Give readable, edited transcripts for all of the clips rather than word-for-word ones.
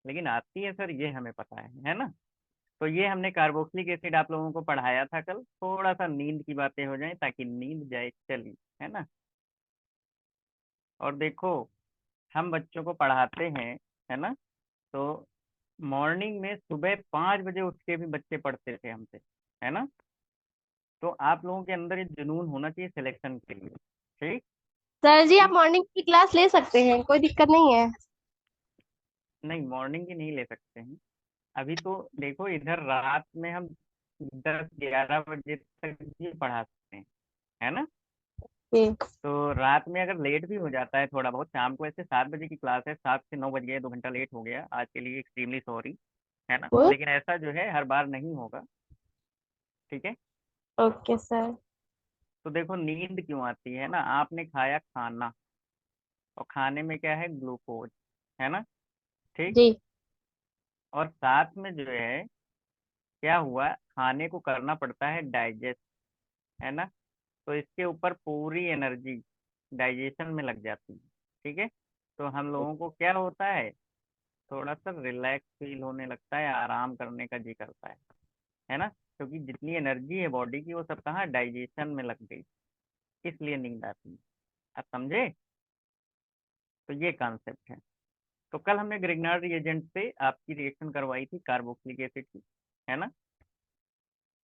लेकिन आती है सर ये हमें पता है ना। तो ये हमने कार्बोक्सिलिक एसिड आप लोगों को पढ़ाया था कल। थोड़ा सा नींद की बातें हो जाएं ताकि नींद जाए चली, है ना। और देखो, हम बच्चों को पढ़ाते हैं, है ना। तो मॉर्निंग में सुबह 5 बजे उठ के भी बच्चे पढ़ते थे हमसे, है ना। तो आप लोगों के अंदर ये जुनून होना चाहिए सिलेक्शन के लिए। ठीक। सर जी आप ठीक। मॉर्निंग की क्लास ले सकते हैं, कोई दिक्कत नहीं है। नहीं, मॉर्निंग की नहीं ले सकते हैं। अभी तो देखो, इधर रात में हम 10-11 बजे तक भी पढ़ा सकते हैं, है ना। ठीक। तो रात में अगर लेट भी हो जाता है थोड़ा बहुत, शाम को ऐसे 7 बजे की क्लास है, 7 से 9 बज गए, 2 घंटा लेट हो गया आज के लिए, एक्सट्रीमली सॉरी, है ना। वो लेकिन ऐसा जो है हर बार नहीं होगा। ठीक है। Okay sir. तो देखो, नींद क्यों आती है ना, आपने खाया खाना, और खाने में क्या है, ग्लूकोज, है ना। ठीक। जी। और साथ में जो है क्या हुआ, खाने को करना पड़ता है डाइजेस्ट, है ना। तो इसके ऊपर पूरी एनर्जी डाइजेशन में लग जाती है। ठीक है। तो हम लोगों को क्या होता है, थोड़ा सा रिलैक्स फील होने लगता है, आराम करने का जी करता है ना। क्योंकि जितनी एनर्जी है बॉडी की वो सब कहाँ, डाइजेशन में लग गई, इसलिए नींद आती है। आप समझे। तो ये कॉन्सेप्ट है। तो कल हमने ग्रिग्नार्ड रिएजेंट से आपकी रिएक्शन करवाई थी कार्बोक्सिलिक एसिड की, है ना। तो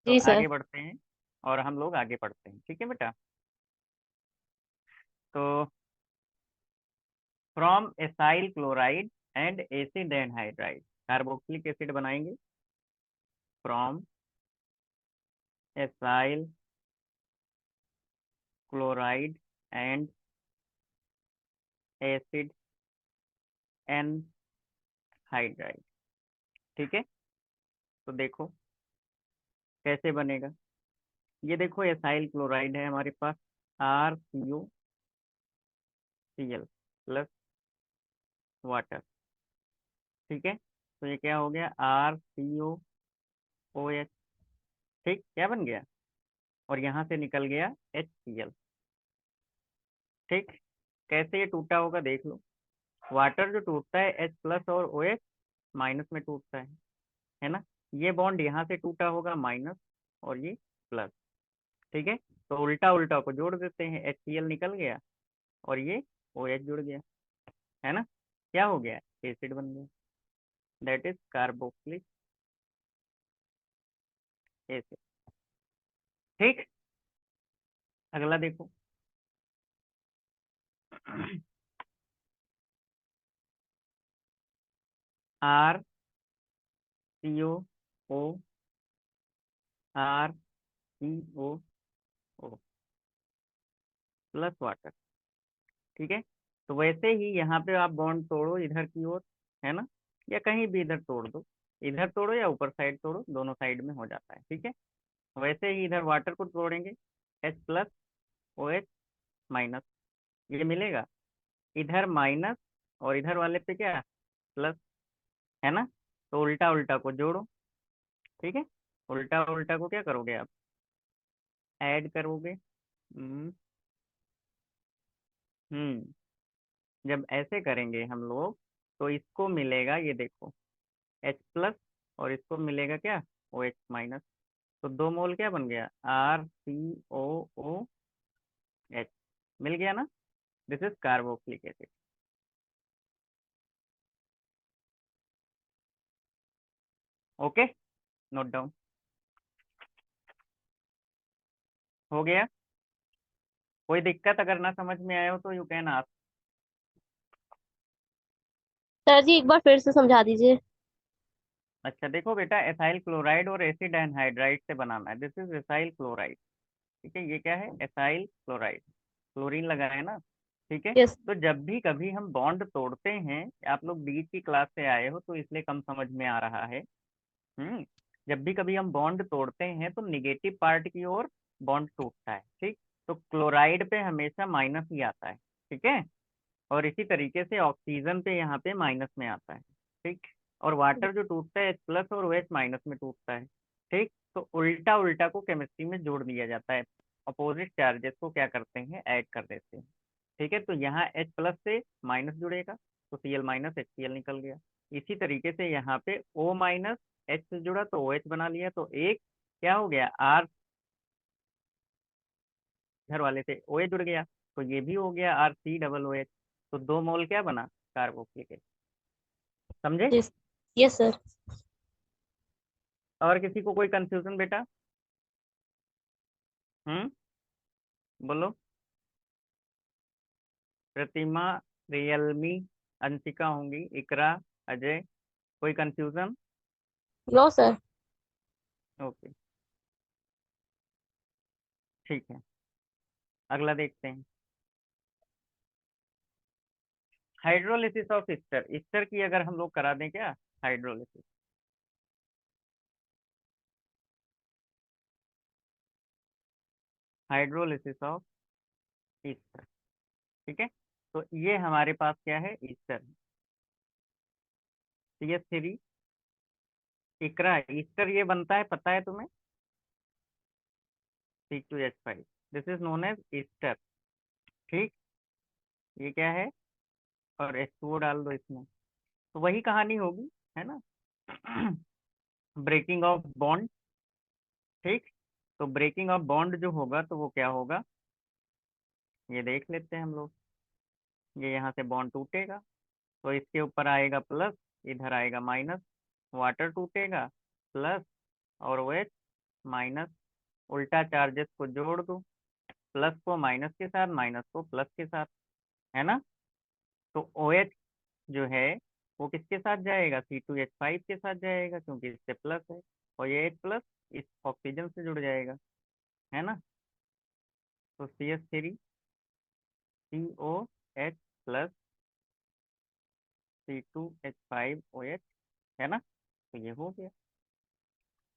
जी सर। आगे बढ़ते हैं और हम लोग आगे पढ़ते हैं, ठीक है बेटा। तो from acyl chloride and acid anhydride carboxylic acid बनाएंगे। From acyl chloride and acid anhydride. ठीक है। तो देखो कैसे बनेगा। ये देखो, एसाइल क्लोराइड है हमारे पास, RCOCl प्लस वाटर। ठीक है। तो ये क्या हो गया, RCOOH। ठीक, क्या बन गया, और यहाँ से निकल गया HCl। ठीक। कैसे ये टूटा होगा देख लो। वाटर जो टूटता है H प्लस और OH माइनस में टूटता है ना। ये बॉन्ड यहाँ से टूटा होगा माइनस, और ये प्लस। ठीक है। तो उल्टा उल्टा को जोड़ देते हैं, HCl निकल गया और ये OH जुड़ गया, है ना। क्या हो गया, एसिड बन गया, दैट इज कार्बोक्सिलिक एसिड। ठीक। अगला देखो। RCOO, RCOO plus water. ठीक है। तो वैसे ही यहाँ पे आप बॉन्ड तोड़ो इधर की ओर, है ना, या कहीं भी इधर तोड़ दो, इधर तोड़ो या ऊपर साइड तोड़ो, दोनों साइड में हो जाता है। ठीक है। वैसे ही इधर वाटर को तोड़ेंगे, H प्लस OH माइनस, ये मिलेगा, इधर माइनस और इधर वाले पे क्या, प्लस, है ना। तो उल्टा उल्टा को जोड़ो। ठीक है। उल्टा उल्टा को क्या करोगे आप, ऐड करोगे। हम्म। जब ऐसे करेंगे हम लोग, तो इसको मिलेगा, ये देखो, H प्लस, और इसको मिलेगा क्या, OH माइनस। तो 2 मोल क्या बन गया, RCOOH, मिल गया ना। This is carboxylic acid. Okay, note down हो गया। कोई दिक्कत अगर ना समझ में आए हो तो यू कैन आस्क। सर जी एक बार फिर से समझा दीजिए। अच्छा देखो बेटा, एथाइल क्लोराइड और एसिड एनहाइड्राइड से बनाना है, दिस इज एसाइल क्लोराइड। ठीक है। ये क्या है, एसाइल क्लोराइड, क्लोरीन लगा है ना। ठीक है। यस। तो जब भी कभी हम बॉन्ड तोड़ते हैं, आप लोग बीच की क्लास से आए हो तो इसलिए कम समझ में आ रहा है। हम्म। जब भी कभी हम बॉन्ड तोड़ते हैं तो निगेटिव पार्ट की ओर बॉन्ड टूटता है। ठीक। तो क्लोराइड पे हमेशा माइनस ही आता है। ठीक है। और इसी तरीके से ऑक्सीजन पे यहाँ पे माइनस में आता है। ठीक। और वाटर जो टूटता है H प्लस और OH माइनस में टूटता है। ठीक। तो उल्टा उल्टा को केमिस्ट्री में जोड़ दिया जाता है, अपोजिट चार्जेस को क्या करते हैं, ऐड कर देते हैं। ठीक है। तो यहाँ H प्लस से माइनस जुड़ेगा, तो Cl माइनस HCl निकल गया। इसी तरीके से यहाँ पे O माइनस H से जुड़ा तो OH बना लिया, तो एक क्या हो गया, R इधर वाले से OH जुड़ गया, तो ये भी हो गया RC डबल OH। तो 2 मोल क्या बना, कार्बोक्सिलिक एसिड। समझे। जी। Yes sir. और किसी को कोई कंफ्यूजन बेटा। बोलो। प्रतिमा, रियलमी, अंशिका होंगी, इकरा, अजय, कोई कंफ्यूजन। No sir. ओके, ठीक है, अगला देखते हैं। हाइड्रोलिसिस ऑफ ईस्टर, ईस्टर की अगर हम लोग करा दें क्या, हाइड्रोलिसिस। हाइड्रोलिसिस ऑफ ईस्टर, ठीक है। तो ये हमारे पास क्या है, ईस्टर। CH3, इकरा, ईस्टर ये बनता है, पता है तुम्हें, C2H5, this is known as ester. ठीक, ये क्या है, और H2O डाल दो इसमें, तो वही कहानी होगी, है ना। Breaking of bond. ठीक, तो ब्रेकिंग ऑफ बॉन्ड जो होगा तो वो क्या होगा, ये देख लेते हैं हम लोग। ये यहाँ से बॉन्ड टूटेगा, तो इसके ऊपर आएगा प्लस, इधर आएगा माइनस, वाटर टूटेगा प्लस, और वो OH माइनस, उल्टा चार्जेस को जोड़ दो, प्लस को माइनस के साथ, माइनस को प्लस के साथ, है ना। तो OH जो है वो किसके साथ जाएगा, C2H5 के साथ जाएगा, क्योंकि इससे प्लस है, और ये एक प्लस इस ऑक्सीजन से जुड़ जाएगा, है ना। तो CH3COH प्लस C2H5OH, है ना। तो ये हो गया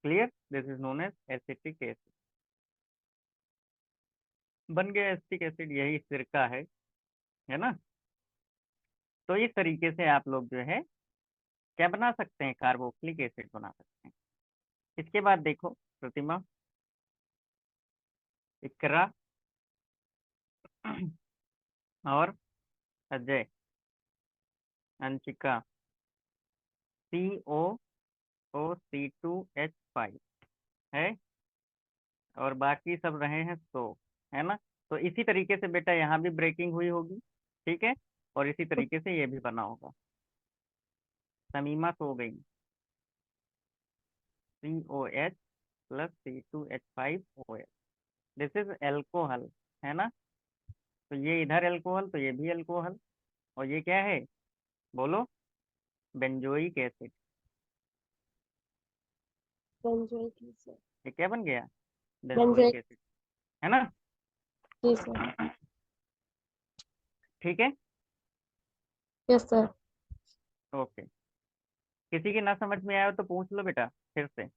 clear, this is known as acetic acid. बन गया एसिटिक एसिड, यही सिरका है ना। तो इस तरीके से आप लोग जो है क्या बना सकते हैं, कार्बोक्सिलिक एसिड बना सकते हैं। इसके बाद देखो प्रतिमा, इकरा और अजय, अंशिका, COO, C2H5 है, और बाकी सब रहे हैं 100, है ना। तो इसी तरीके से बेटा यहाँ भी ब्रेकिंग हुई होगी, ठीक है, और इसी तरीके से ये भी बना होगा। समीमा सो गई, COH plus C2H5OH, this is alcohol, है ना। तो ये इधर एल्कोहल, तो ये भी एल्कोहल, और ये क्या है, बोलो, बेंजोइक एसिड। Benzoic acid. ये क्या बन गया, बेंजोइक बेंजोइक। एसिड, है ना। जी सर। ठीक है, यस सर। ओके। किसी की ना समझ में आया हो तो पूछ लो बेटा फिर से।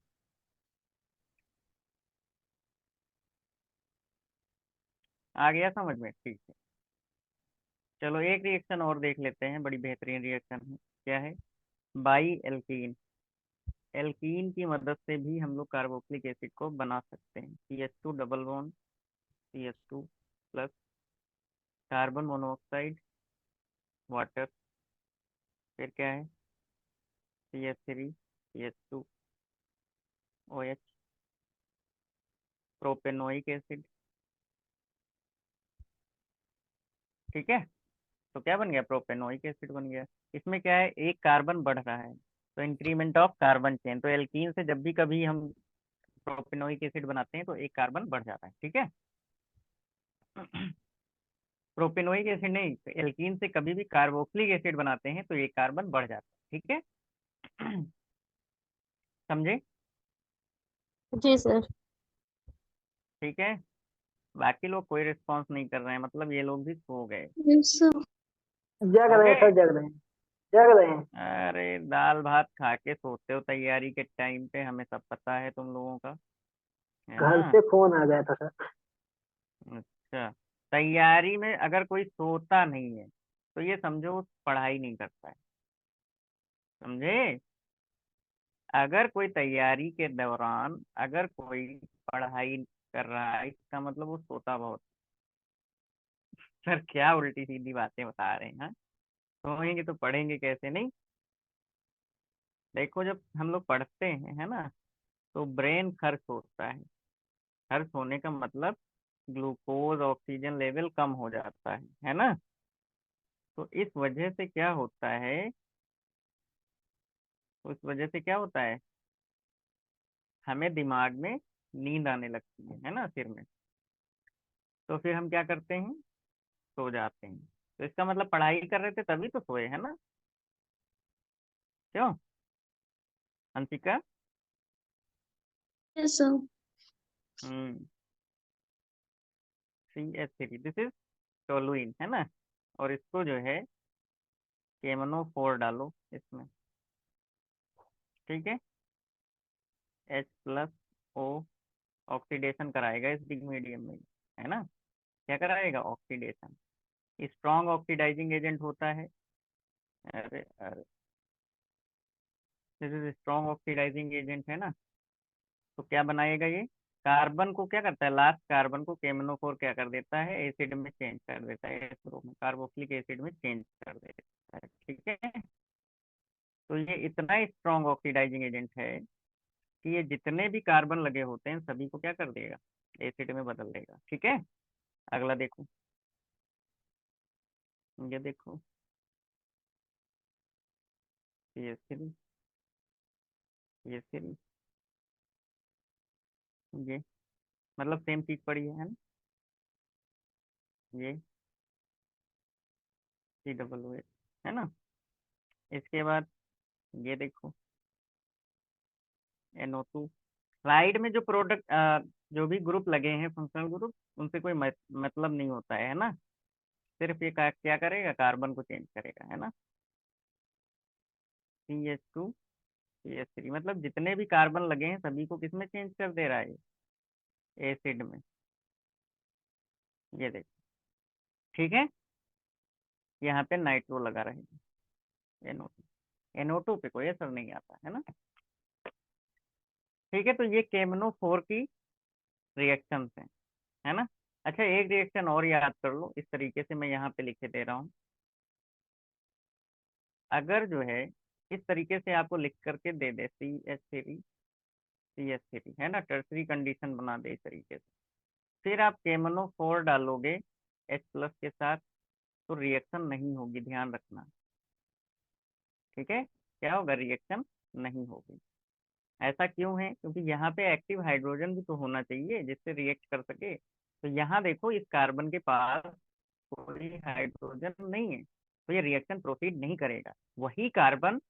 आ गया समझ में, ठीक है। चलो एक रिएक्शन और देख लेते हैं, बड़ी बेहतरीन रिएक्शन है, क्या है, बाई एल्कीन। एल्कीन की मदद से भी हम लोग कार्बोक्सिलिक एसिड को बना सकते हैं। CH2 double bond, CH2 plus, carbon monoxide, water, फिर क्या है, CH3CH2OH, प्रोपेनोइक एसिड। ठीक है, तो क्या बन गया, प्रोपेनोइक एसिड बन गया। इसमें क्या है, एक कार्बन बढ़ रहा है, तो इंक्रीमेंट ऑफ कार्बन चेन, तो एल्कीन से जब भी कभी हम प्रोपेनोइक एसिड बनाते हैं तो एक कार्बन बढ़ जाता है, ठीक है। प्रोपेनोइक एसिड नहीं, एल्कीन से कभी भी कार्बोक्सिलिक एसिड बनाते हैं तो एक कार्बन बढ़ जाता है, ठीक है। समझे। जी सर। ठीक है, बाकी लोग कोई रिस्पॉन्स नहीं कर रहे हैं, मतलब ये लोग भी सो गए। Yes sir. जग सो रहे हैं गए, सर, जग रहे हैं, जग रहे हैं। अरे दाल भात खा के सोते हो तैयारी के टाइम पे, हमें सब पता है तुम लोगों का, है ना। घर से फोन आ गया था सर। अच्छा, तैयारी में अगर कोई सोता नहीं है तो ये समझो वो पढ़ाई नहीं करता है, समझे। अगर कोई तैयारी के दौरान अगर कोई पढ़ाई कर रहा है, इसका मतलब वो सोता बहुत। सर क्या उल्टी सीधी बातें बता रहे हैं, हाँ? सोएंगे तो पढ़ेंगे कैसे, नहीं। देखो जब हम लोग पढ़ते हैं, है ना, तो ब्रेन खर्च होता है। खर्च होने का मतलब ग्लूकोज ऑक्सीजन लेवल कम हो जाता है ना। तो इस वजह से क्या होता है, उस वजह से क्या होता है, हमें दिमाग में नींद आने लगती है ना, सिर में। तो फिर हम क्या करते हैं, सो जाते हैं। तो इसका मतलब पढ़ाई कर रहे थे तभी तो सोए, है ना। क्यों Anshika? Yes, sir. Hmm. CH3 this is toluene, है ना। और इसको जो है KMNO4 डालो इसमें, ठीक है। H+O ऑक्सीडेशन कराएगा इस बिग मीडियम में, है ना। क्या कराएगा, ऑक्सीडेशन। स्ट्रॉन्ग ऑक्सीडाइजिंग एजेंट होता है। अरे अरे, this is strong oxidising agent, है ना। तो क्या बनाएगा ये, कार्बन को क्या करता है, लास्ट कार्बन को KMNO4 क्या कर देता है, एसिड में चेंज कर देता है, इस रूप में कार्बोक्सिलिक एसिड में चेंज कर देता है, ठीक है। तो ये इतना स्ट्रॉन्ग ऑक्सीडाइजिंग एजेंट है कि ये जितने भी कार्बन लगे होते हैं सभी को क्या कर देगा, एसिड में बदल देगा, ठीक है। अगला देखो, ये देखो, ये ये मतलब सेम चीज पड़ी है ना। ये COO, है ना। इसके बाद ये देखो NO2। स्लाइड में जो प्रोडक्ट जो भी ग्रुप लगे हैं फंक्शनल ग्रुप, उनसे कोई मतलब नहीं होता है ना। सिर्फ ये क्या करेगा, कार्बन को चेंज करेगा, है ना। CH2 CH3 मतलब जितने भी कार्बन लगे हैं सभी को किसमें चेंज कर दे रहा है, एसिड में। ये देखो, ठीक है। यहाँ पे नाइट्रो लगा रहेगा, NO2। पे कोई असर नहीं आता, है ना। ठीक है, तो ये KMNO4 की रिएक्शन है ना। अच्छा, एक रिएक्शन और याद कर लो, इस तरीके से मैं यहाँ पे लिखे दे रहा हूँ। अगर जो है इस तरीके से आपको लिख करके दे दे CH3 है ना, टर्सरी कंडीशन बना दे इस तरीके से, फिर आप KMNO4 डालोगे H+ के साथ, तो रिएक्शन नहीं होगी, ध्यान रखना, ठीक है। क्या होगा, रिएक्शन नहीं होगी। ऐसा क्यों है, क्योंकि यहाँ पे एक्टिव हाइड्रोजन भी तो होना चाहिए जिससे रिएक्ट कर सके। तो यहाँ देखो इस कार्बन के पास कोई हाइड्रोजन नहीं है, तो ये रिएक्शन प्रोसीड नहीं करेगा। वही कार्बन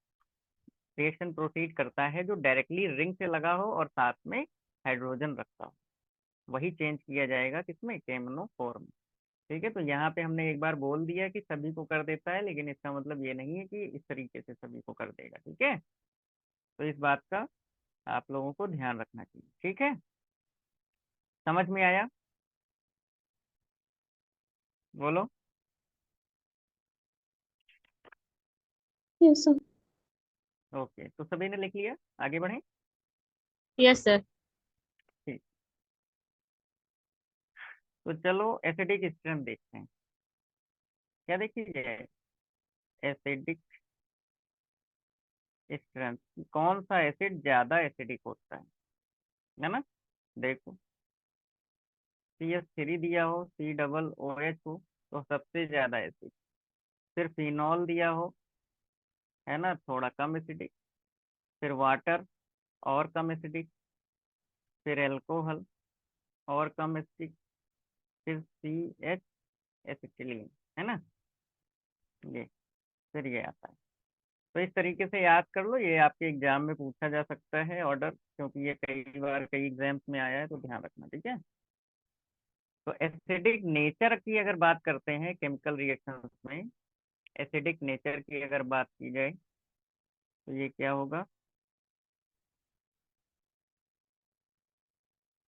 रिएक्शन प्रोसीड करता है जो डायरेक्टली रिंग से लगा हो और साथ में हाइड्रोजन रखता हो, वही चेंज किया जाएगा किसमें, KMNO4 में। ठीक है, तो यहाँ पे हमने एक बार बोल दिया कि सभी को कर देता है, लेकिन इसका मतलब ये नहीं है कि इस तरीके से सभी को कर देगा, ठीक है। तो इस बात का आप लोगों को ध्यान रखना चाहिए, ठीक है। समझ में आया, बोलो। Yes, sir. ओके, तो सभी ने लिख लिया, आगे बढ़े। Yes, sir. ठीक, तो चलो एसिडिक स्ट्रेंथ देखते हैं। क्या देखी जाए, एसिडिक स्ट्रेंथ, कौन सा एसिड ज्यादा एसिडिक होता है ना। देखो, CH3 दिया हो, COOH हो, तो सबसे ज्यादा एसिड। फिर फिनॉल दिया हो, है ना, थोड़ा कम एसिडिक। फिर वाटर, और कम एसिडिक। फिर एल्कोहल, और कम एसिडिक। फिर CH एसिटिलीन, है ना। ये फिर ये आता है। तो इस तरीके से याद कर लो, ये आपके एग्जाम में पूछा जा सकता है ऑर्डर, क्योंकि ये कई बार कई एग्जाम्स में आया है, तो ध्यान रखना, ठीक है। तो एसिडिक नेचर की अगर बात करते हैं केमिकल रिएक्शंस में, एसिडिक नेचर की अगर बात की जाए तो ये क्या होगा,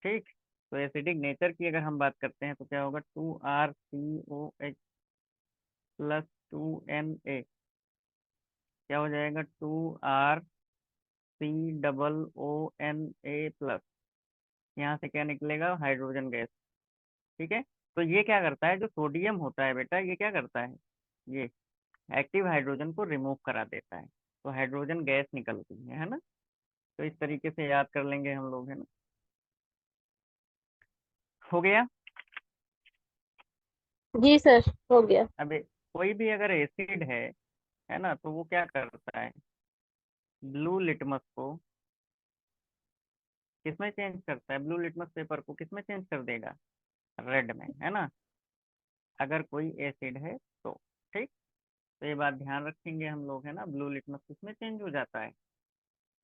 ठीक। तो एसिडिक नेचर की अगर हम बात करते हैं तो क्या होगा, 2RCOH+2Na, क्या हो जाएगा, 2RCOONA+। यहाँ से क्या निकलेगा, हाइड्रोजन गैस, ठीक है। तो ये क्या करता है, जो सोडियम होता है बेटा, ये क्या करता है, ये एक्टिव हाइड्रोजन को रिमूव करा देता है। तो हाइड्रोजन गैस निकलती है ना। तो इस तरीके से याद कर लेंगे हम लोग, है ना। हो गया। जी सर, हो गया। अब कोई भी अगर एसिड है ना, तो वो क्या करता है, ब्लू लिटमस को किसमें चेंज करता है, ब्लू लिटमस पेपर को किसमें चेंज कर देगा, रेड में, है ना, अगर कोई एसिड है तो। ठीक। तो ये बात ध्यान रखेंगे हम लोग, है ना। ब्लू लिटमस किसमें चेंज हो जाता है,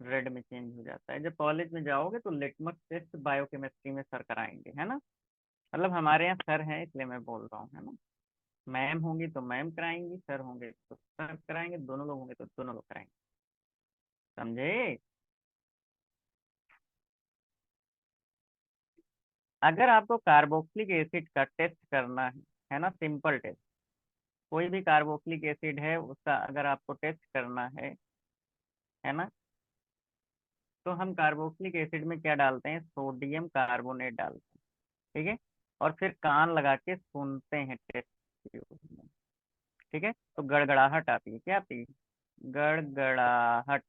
रेड में चेंज हो जाता है। जब कॉलेज में जाओगे तो लिटमस टेस्ट बायोकेमिस्ट्री में सर कराएंगे, है ना। मतलब हमारे यहाँ सर हैं इसलिए मैं बोल रहा हूँ, है ना। मैम होंगी तो मैम कराएंगी, सर होंगे तो सर कराएंगे, दोनों लोग होंगे तो दोनों लोग कराएंगे। समझे। अगर आपको कार्बोक्सिलिक एसिड का टेस्ट करना है ना, सिंपल टेस्ट, कोई भी कार्बोक्सिलिक एसिड है उसका अगर आपको टेस्ट करना है ना, तो हम कार्बोक्सिलिक एसिड में क्या डालते हैं, सोडियम कार्बोनेट डालते हैं। ठीक है। और फिर कान लगा के सुनते हैं टेस्ट ट्यूब में। ठीक है। तो गड़गड़ाहट आती है, क्या आती है, गड़गड़ाहट।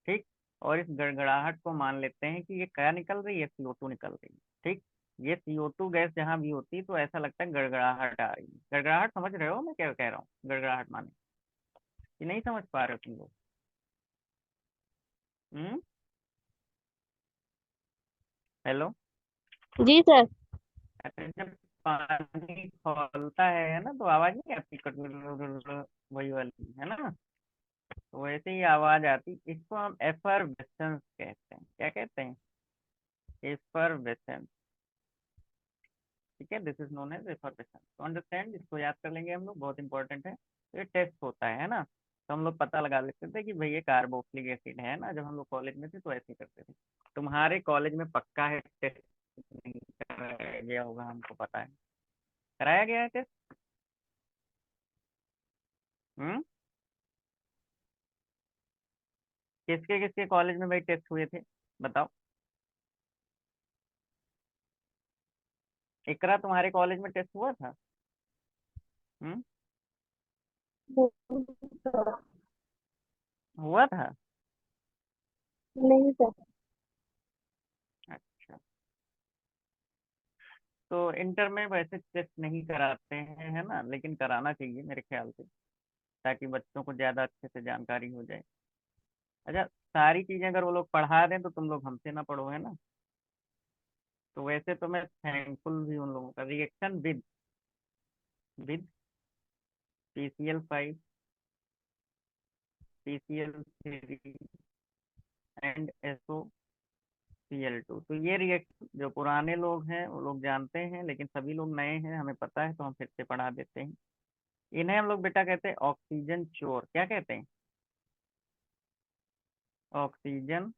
ठीक। और इस गड़गड़ाहट को मान लेते हैं कि ये क्या निकल रही है, CO2 निकल रही है। ठीक। ये CO2 गैस जहाँ भी होती है तो ऐसा लगता है गड़गड़ाहट आ रही है। गड़गड़ाहट समझ रहे हो मैं क्या कह रहा हूँ, गड़गड़ाहट माने कि नहीं समझ पा रहे हो तुम लोग। हम्म। हेलो। जी सर। अरे जब पानी खौलता है ना, तो आवाज नहीं आती वही वाली, है ना। तो वैसे ही आवाज आती, इसको हम एफरवेसेंस कहते हैं। क्या कहते हैं, एफरवेसेंस। ठीक है। This is known as effervescence, तो अंडरस्टैंड, इसको याद कर लेंगे हम लोग, बहुत इंपॉर्टेंट है। तो ये टेस्ट होता है ना। तो हम लोग पता लगा लेते थे कि भाई ये कार्बोक्सिलिक एसिड है ना, जब हम लोग कॉलेज में थे तो ऐसे ही करते थे। तुम्हारे कॉलेज में पक्का है टेस्ट, नहीं कराया गया होगा हमको पता है, कराया गया है टेस्ट। हम्म। किसके किसके कॉलेज में भाई टेस्ट हुए थे, बताओ। इकरा तुम्हारे कॉलेज में टेस्ट हुआ था। हम्म। हुआ था। नहीं सर। अच्छा। तो इंटर में वैसे टेस्ट नहीं कराते हैं, है ना, लेकिन कराना चाहिए मेरे ख्याल से, ताकि बच्चों को ज़्यादा अच्छे से जानकारी हो जाए। अच्छा, सारी चीज़ें अगर वो लोग पढ़ा दें तो तुम लोग हमसे ना पढ़ो, है ना। तो वैसे तो मैं थैंकफुल भी उन लोगों का, reaction with PCl5, PCl3 and SOCl2। तो ये रिएक्शन जो पुराने लोग हैं वो लोग जानते हैं, लेकिन सभी लोग नए हैं, हमें पता है तो हम फिर से पढ़ा देते हैं। इन्हें हम लोग बेटा कहते हैं ऑक्सीजन चोर। क्या कहते हैं, ऑक्सीजन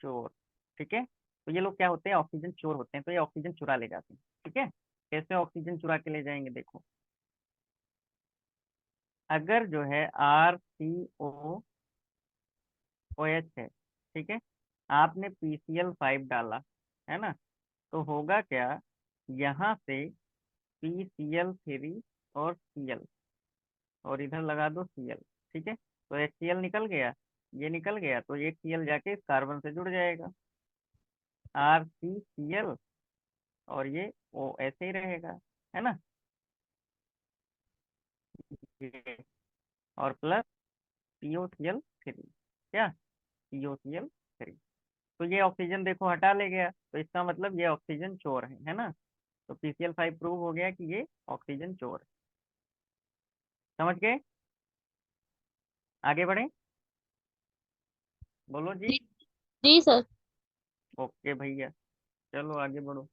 चोर। ठीक है। तो ये लोग क्या होते हैं, ऑक्सीजन चोर होते हैं, तो ये ऑक्सीजन चुरा ले जाते हैं। ठीक है। कैसे ऑक्सीजन चुरा के ले जाएंगे, देखो। अगर जो है RCOOH है, ठीक है, आपने PCl5 डाला, है ना, तो होगा क्या, यहाँ से PCl3 और Cl, और इधर लगा दो Cl। ठीक है। तो HCl निकल गया, ये निकल गया, तो एक Cl जाके इस कार्बन से जुड़ जाएगा, RCCl, और ये O ऐसे ही रहेगा, है ना, ये, और प्लस POCl3। क्या, POCl3। तो ये ऑक्सीजन देखो हटा ले गया, तो इसका मतलब ये ऑक्सीजन चोर है ना। तो PCl5 प्रूव हो गया कि ये ऑक्सीजन चोर है। समझ गए। आगे बढ़े, बोलो जी। जी। जी सर। ओके भैया, चलो आगे बढ़ो।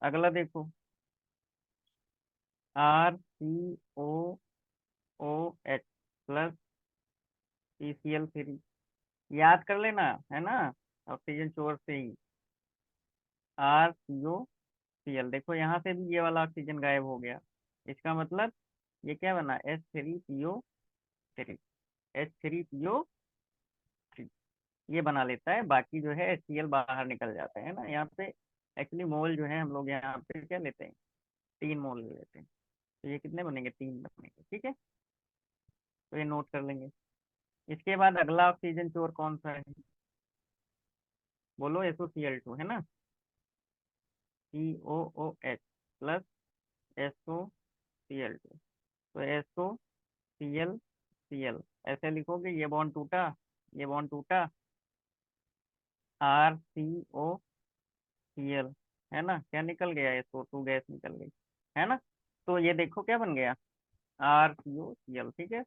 अगला देखो, RCOOH प्लस PCl3, याद कर लेना, है ना, ऑक्सीजन चोर से ही। RCOCl, देखो यहाँ से भी ये वाला ऑक्सीजन गायब हो गया, इसका मतलब ये क्या बना, H3PO3, H3PO3, ये बना लेता है। बाकी जो है HCl बाहर निकल जाता है ना यहाँ पे। एक्चुअली मोल जो है हम लोग यहाँ पे क्या लेते हैं, 3 मोल ले लेते हैं। तो ये कितने बनेंगे, 3 बनेंगे। ठीक है। तो ये नोट कर लेंगे। इसके बाद अगला ऑक्सीजन चोर कौन सा है? बोलो, SOCl2 है ना, COOH प्लस SOCl2। तो SOCl ऐसे लिखोगे, ये बॉन्ड टूटा, ये बॉन्ड टूटा, RCOCl, है ना, क्या निकल गया, SO2 गैस निकल गई, है ना। तो ये देखो क्या बन गया, RCOCl, ठीक है।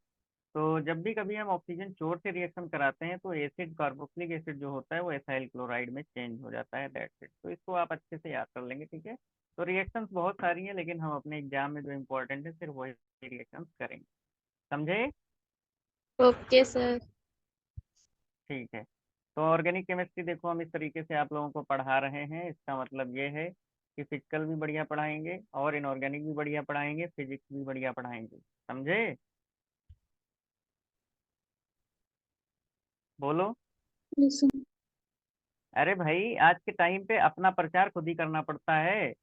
तो जब भी कभी हम ऑक्सीजन चोर से रिएक्शन कराते हैं तो एसिड, कार्बोक्सिलिक एसिड जो होता है वो एसाइल क्लोराइड में चेंज हो जाता है, दैट्स इट। तो इसको आप अच्छे से याद कर लेंगे, ठीक है। तो रिएक्शंस बहुत सारी हैं, लेकिन हम अपने एग्जाम में जो इम्पोर्टेंट है सिर्फ वही रिएक्शंस करेंगे, समझे? Okay sir. ठीक है। तो ऑर्गेनिक केमिस्ट्री देखो, हम इस तरीके से आप लोगों को पढ़ा रहे हैं, इसका मतलब ये है कि फिजिकल भी बढ़िया पढ़ाएंगे और इनऑर्गेनिक भी बढ़िया पढ़ाएंगे, फिजिक्स भी बढ़िया पढ़ाएंगे, समझे? बोलो। Yes sir. अरे भाई, आज के टाइम पे अपना प्रचार खुद ही करना पड़ता है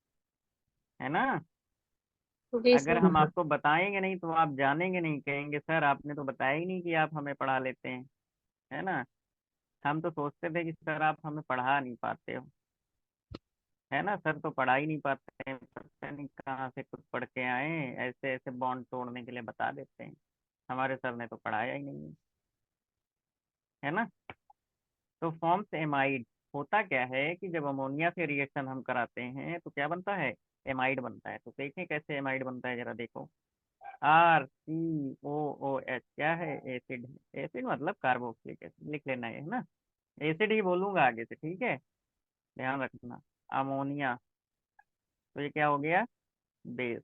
ना। जी अगर सर। हम आपको बताएंगे नहीं तो आप जानेंगे नहीं, कहेंगे सर आपने तो बताया ही नहीं कि आप हमें पढ़ा लेते हैं, है ना। हम तो सोचते थे कि सर आप हमें पढ़ा नहीं पाते हो, है ना, सर तो पढ़ा ही नहीं पाते हैं, पता नहीं कहाँ से कुछ पढ़ के आए हैं, ऐसे ऐसे बॉन्ड तोड़ने के लिए बता देते हैं। हमारे सर ने तो पढ़ाया ही नहीं है ना। तो फॉर्म्स एमाइड, होता क्या है कि जब अमोनिया से रिएक्शन हम कराते हैं तो क्या बनता है, एमाइड बनता है। तो देखें कैसे एमाइड बनता है, जरा देखो। RCOOH क्या है, एसिड है। एसिड मतलब कार्बोक्सिलिक एसिड, लिख लेना है ना, एसिड ही बोलूंगा आगे से, ठीक है, ध्यान रखना। अमोनिया, तो ये क्या हो गया, बेस,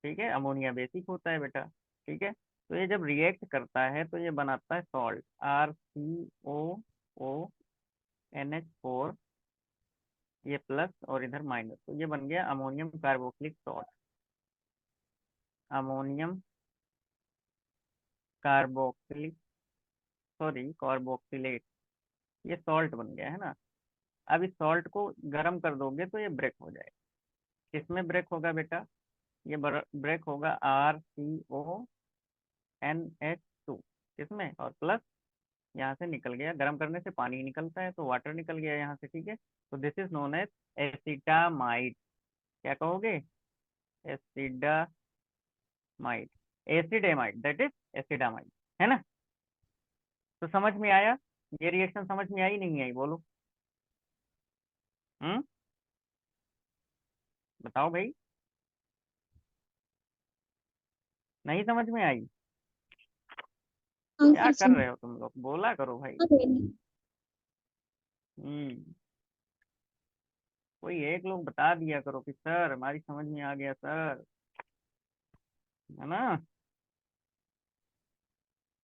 ठीक है, अमोनिया बेसिक होता है बेटा, ठीक है। तो ये जब रिएक्ट करता है तो ये बनाता है सॉल्ट, RCOONH4, ये प्लस और इधर माइनस, तो ये बन गया ammonium carboxylic salt, ammonium carboxylic, sorry carboxylate, ये सॉल्ट बन गया है ना। अब इस सॉल्ट को गर्म कर दोगे तो ये ब्रेक हो जाएगा। किसमें ब्रेक होगा बेटा, ये ब्रेक होगा RCONH2, किसमें, और प्लस यहाँ से निकल गया, गर्म करने से पानी निकलता है तो वाटर निकल गया यहाँ से, ठीक है। तो this is known as acetamide, क्या कहोगे, एसिडामाइड, एसिडेमाइड, दैट इज एसिडामाइड, है ना। तो समझ में आया, ये रिएक्शन समझ में आई नहीं आई, बोलो। हम्म, बताओ भाई, नहीं समझ में आई? क्या ओके कर सर। रहे हो तुम लोग, बोला करो भाई। ओके। हम्म, कोई एक लोग बता दिया करो कि सर हमारी समझ में आ गया सर, है ना।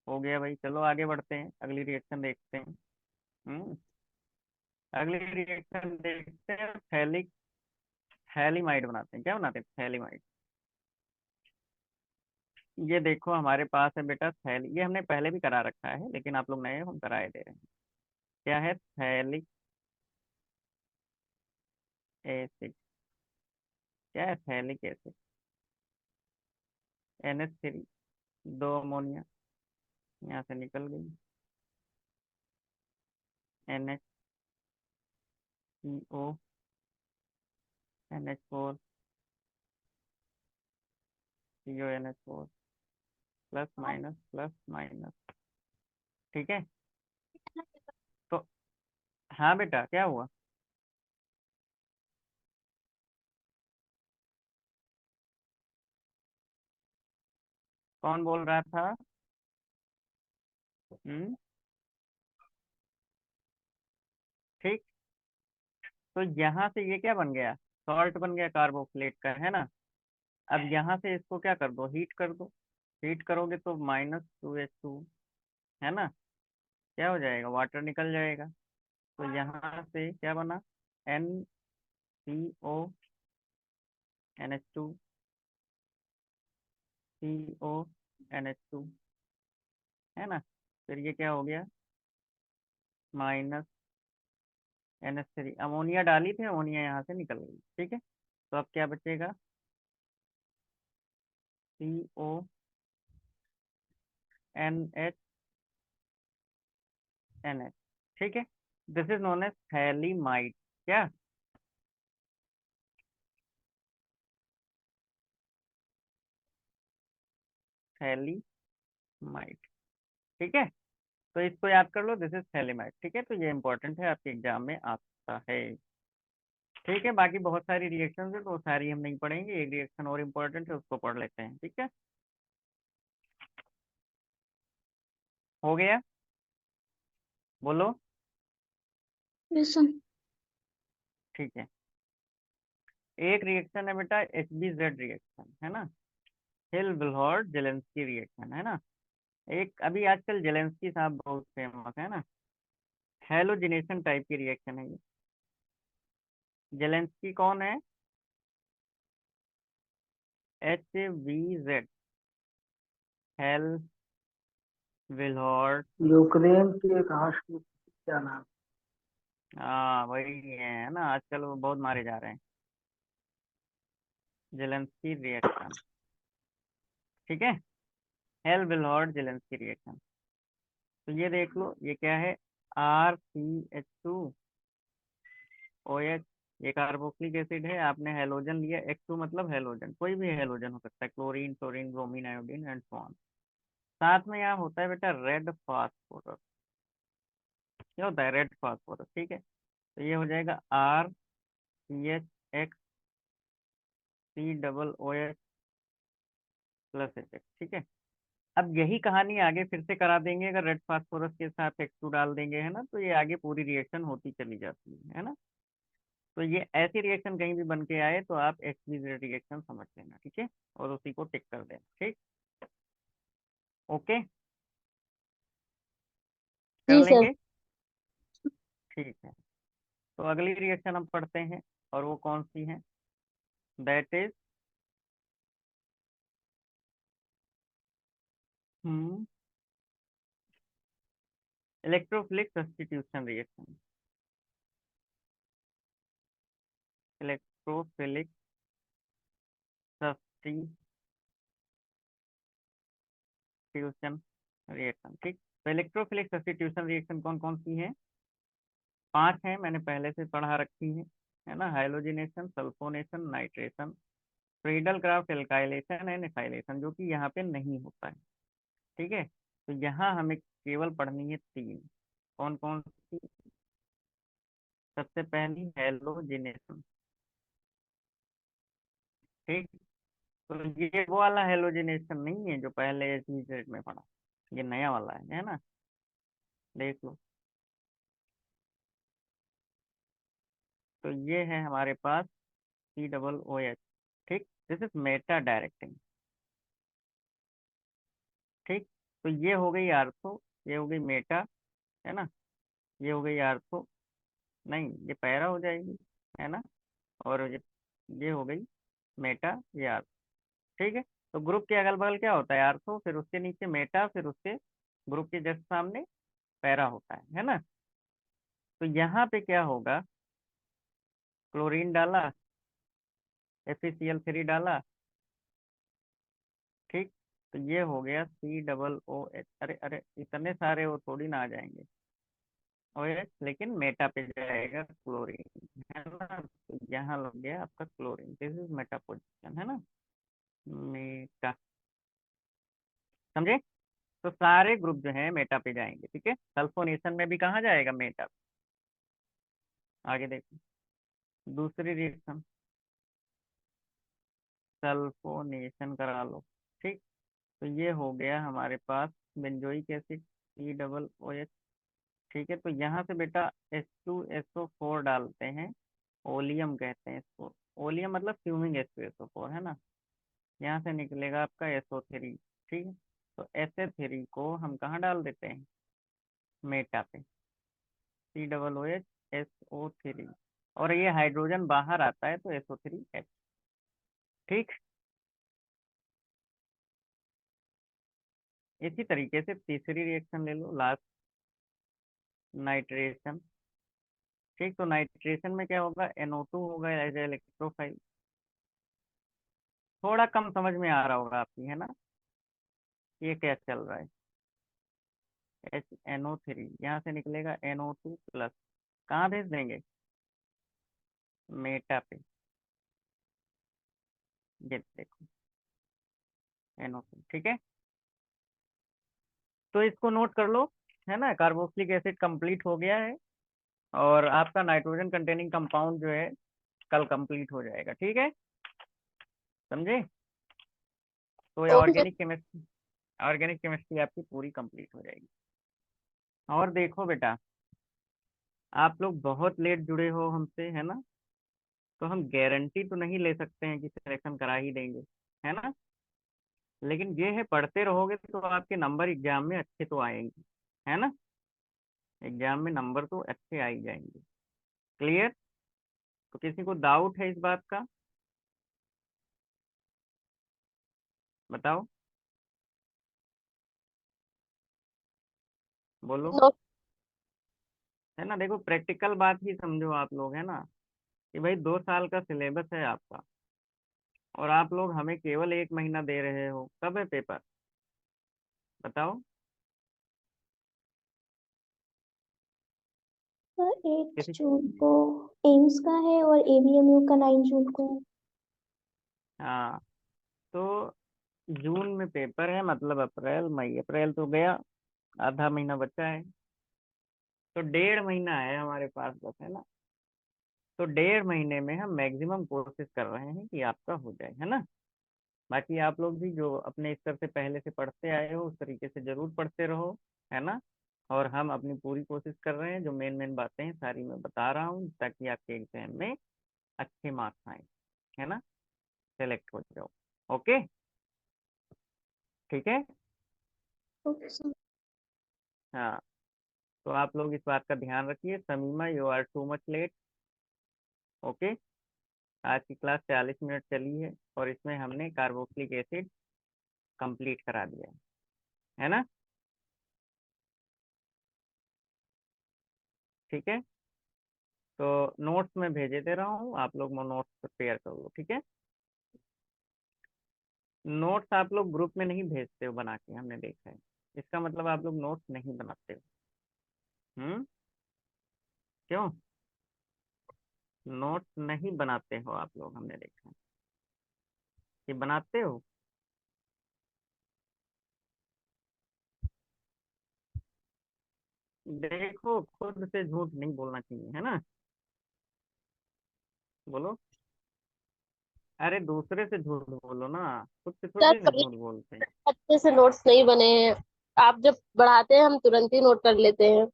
हो गया भाई, चलो आगे बढ़ते हैं, अगली रिएक्शन देखते हैं। हम्म, अगली रिएक्शन देखते हैं, थैलिक, थैलिमाइड बनाते हैं, क्या बनाते हैं, थैलिमाइड। ये देखो हमारे पास है बेटा थैली, ये हमने पहले भी करा रखा है लेकिन आप लोग नए हो, हम कराए दे रहे हैं। क्या है, थैलिक एसिड, क्या है, थैलिक एसिड, NH3, दो अमोनिया यहाँ से निकल गई, NH CO, NH4, CONH4, plus minus plus minus, ठीक है। तो हाँ बेटा, क्या हुआ, कौन बोल रहा था? हम्म, ठीक। तो यहाँ से ये क्या बन गया, सॉल्ट बन गया कार्बोक्सिलेट का, है ना। अब यहाँ से इसको क्या कर दो, हीट कर दो, हीट करोगे तो -2H2, है ना, क्या हो जाएगा, वाटर निकल जाएगा। तो यहाँ से क्या बना, NCO, NH2, CONH2, है ना। फिर ये क्या हो गया, -NH3, अमोनिया डाली थी, अमोनिया यहाँ से निकल गई, ठीक है। तो अब क्या बचेगा, NH। ठीक है, this is known as phthalimide. क्या? थैलीमाइड। ठीक है, तो इसको याद कर लो, दिस इज थैलीमाइड। ठीक है, तो ये इंपॉर्टेंट है, आपके एग्जाम में आता है। ठीक है, बाकी बहुत सारी रिएक्शन है तो वो सारी हम नहीं पढ़ेंगे, एक रिएक्शन और इम्पोर्टेंट है उसको पढ़ लेते हैं। ठीक है, हो गया? बोलो। Yes sir. ठीक है, एक रिएक्शन है बेटा HBZ रिएक्शन, है ना, हिल विल्हॉर्ड जेलेंस्की रिएक्शन, है ना। एक अभी आजकल जेलेंस्की साहब बहुत फेमस है ना, हेलोजिनेशन टाइप की रिएक्शन है ये। जेलेंस्की कौन है? HBZ, hello विल्हॉर्ड। यूक्रेन के एक राष्ट्र क्या नाम? हाँ वही है ना, आजकल वो बहुत मारे जा रहे हैं, जेलेंस्की रिएक्शन। ठीक है, हेल विल्हॉर्ड जेलेंस्की रिएक्शन। तो ये देख लो, ये क्या है, RCH2OH, ये कार्बोक्सिलिक एसिड है। आपने हेलोजन लिया, H2 मतलब हेलोजन, कोई भी हेलोजन हो सकता है, chlorine, fluorine, bromine, iodine and so on. साथ में यहाँ होता है बेटा रेड फास्फोरस। क्या होता है? Red phosphorus. ठीक है, तो ये हो जाएगा RCH, C OOH plus H। ठीक है, अब यही कहानी आगे फिर से करा देंगे, अगर रेड फास्फोरस के साथ H2 डाल देंगे, है ना, तो ये आगे पूरी रिएक्शन होती चली जाती है ना। तो ये ऐसी रिएक्शन कहीं भी बन के आए तो आप HBZ रिएक्शन समझ लेना। ठीक है, और उसी को टिक कर देना। ठीक, ओके, कर जी सर। लेंगे। ठीक है, तो अगली रिएक्शन हम पढ़ते हैं, और वो कौन सी है? That is electrophilic substitution reaction. Electrophilic substitution reaction. ठीक, तो इलेक्ट्रोफिलिक सब्स्टिट्यूशन रिएक्शन कौन कौन सी है? 5 हैं, मैंने पहले से पढ़ा रखी है ना, halogenation, sulphonation, nitration, Friedel Crafts, alkylation and ethylation, जो कि यहाँ पे नहीं होता है। ठीक है, तो यहाँ हमें केवल पढ़नी है 3। कौन कौन सी? सबसे पहली हेलोजिनेशन। ठीक, तो ये वो वाला हेलोजिनेशन नहीं है जो पहले सेट में पढ़ा, ये नया वाला है ना, देख लो। तो ये है हमारे पास COOH। ठीक, दिस इज मेटा डायरेक्टिंग। ठीक, तो ये हो गई आर्थो, ये हो गई मेटा, है ना, ये हो गई आर्थो, नहीं ये पैरा हो जाएगी, है ना, और ये हो गई मेटा, ये आर्थो। ठीक है, तो ग्रुप के अगल बगल क्या होता है? आर्थो, फिर उसके नीचे मेटा, फिर उसके ग्रुप के जस्ट सामने पैरा होता है ना। तो यहाँ पे क्या होगा, क्लोरीन डाला, FeCl3 डाला। ठीक, तो ये हो गया COOH। अरे अरे, इतने सारे वो थोड़ी ना आ जाएंगे OH, लेकिन मेटा पे जाएगा क्लोरीन, है ना, तो यहाँ लग गया आपका chlorine, this is Meta position, है ना, मेटा। समझे? तो सारे ग्रुप जो है मेटा पे जाएंगे। ठीक है, सल्फोनेशन में भी कहाँ जाएगा? मेटा। आगे देखो, दूसरी रिएक्शन, सल्फोनेशन करा लो। ठीक, तो ये हो गया हमारे पास बेंजोइक एसिड, COOH। ठीक है, तो यहाँ से बेटा H2SO4 डालते हैं, ओलियम कहते हैं इसको। ओलियम मतलब फ्यूमिंग H2SO4, है ना, यहाँ से निकलेगा आपका SO3। ठीक है, तो SA3 को हम कहाँ डाल देते हैं? मेटा पे, COOH, SO3, और ये हाइड्रोजन बाहर आता है तो SO3H। ठीक, इसी तरीके से तीसरी रिएक्शन ले लो, लास्ट, नाइट्रेशन। ठीक, तो नाइट्रेशन में क्या होगा? NO2 होगा एज इलेक्ट्रोफाइल। थोड़ा कम समझ में आ रहा होगा आपकी, है ना, ये क्या चल रहा है। HNO3, यहाँ से निकलेगा NO2+। कहाँ भेज देंगे? मेटा पे। ये देखो NO2, ठीक है। तो इसको नोट कर लो, है ना। कार्बोक्सिलिक एसिड कंप्लीट हो गया है, और आपका नाइट्रोजन कंटेनिंग कंपाउंड जो है कल कंप्लीट हो जाएगा, ठीक है, समझे। तो ये ओके सर। ऑर्गेनिक केमिस्ट्री आपकी पूरी कंप्लीट हो जाएगी। और देखो बेटा, आप लोग बहुत लेट जुड़े हो हमसे, है ना, तो हम गारंटी तो नहीं ले सकते हैं कि सिलेक्शन करा ही देंगे, है ना। लेकिन ये है, पढ़ते रहोगे तो आपके नंबर एग्जाम में अच्छे तो आएंगे, है ना। एग्जाम में नंबर तो अच्छे आ ही जाएंगे। क्लियर? तो किसी को डाउट है इस बात का? बताओ, बोलो। नो। है ना, देखो प्रैक्टिकल बात ही समझो आप लोग, है ना, कि भाई 2 साल का सिलेबस है आपका, और आप लोग हमें केवल 1 महीना दे रहे हो। कब है पेपर, बताओ। सर 8 किसी जून को एम्स का है और एबीएमयू का 9 जून को है। हाँ, तो जून में पेपर है, मतलब अप्रैल मई, अप्रैल तो गया, आधा महीना बचा है, तो 1.5 महीना है हमारे पास बस, है ना। तो 1.5 महीने में हम मैक्सिमम कोशिश कर रहे हैं कि आपका हो जाए, है ना। बाकी आप लोग भी जो अपने स्तर से पहले से पढ़ते आए हो उस तरीके से जरूर पढ़ते रहो, है ना। और हम अपनी पूरी कोशिश कर रहे हैं, जो मेन मेन बातें हैं सारी मैं बता रहा हूँ, ताकि आपके एग्जाम में अच्छे मार्क्स आए, है ना, सेलेक्ट हो जाओ। ओके, ठीक है। Okay sir. हाँ, तो आप लोग इस बात का ध्यान रखिए। Samima, you are too much late. Okay, आज की क्लास 40 मिनट चली है, और इसमें हमने कार्बोक्सिलिक एसिड कंप्लीट करा दिया है ना। ठीक है, तो नोट्स में भेजे दे रहा हूँ, आप लोग नोट्स प्रिपेयर कर लो, ठीक है। नोट्स आप लोग ग्रुप में नहीं भेजते हो बना के, हमने देखा है। इसका मतलब आप लोग नोट्स नहीं बनाते हो। क्यों नोट्स नहीं बनाते हो आप लोग, हमने देखा है कि बनाते हो। देखो, खुद से झूठ नहीं बोलना चाहिए, है ना, बोलो। अरे दूसरे से झूठ बोलो ना, खुद से सर थोड़ी ना कभी झूठ बोलते हैं। अच्छे से नोट्स नहीं बने हैं। आप जब बढ़ाते हैं हम तुरंत ही नोट कर लेते हैं।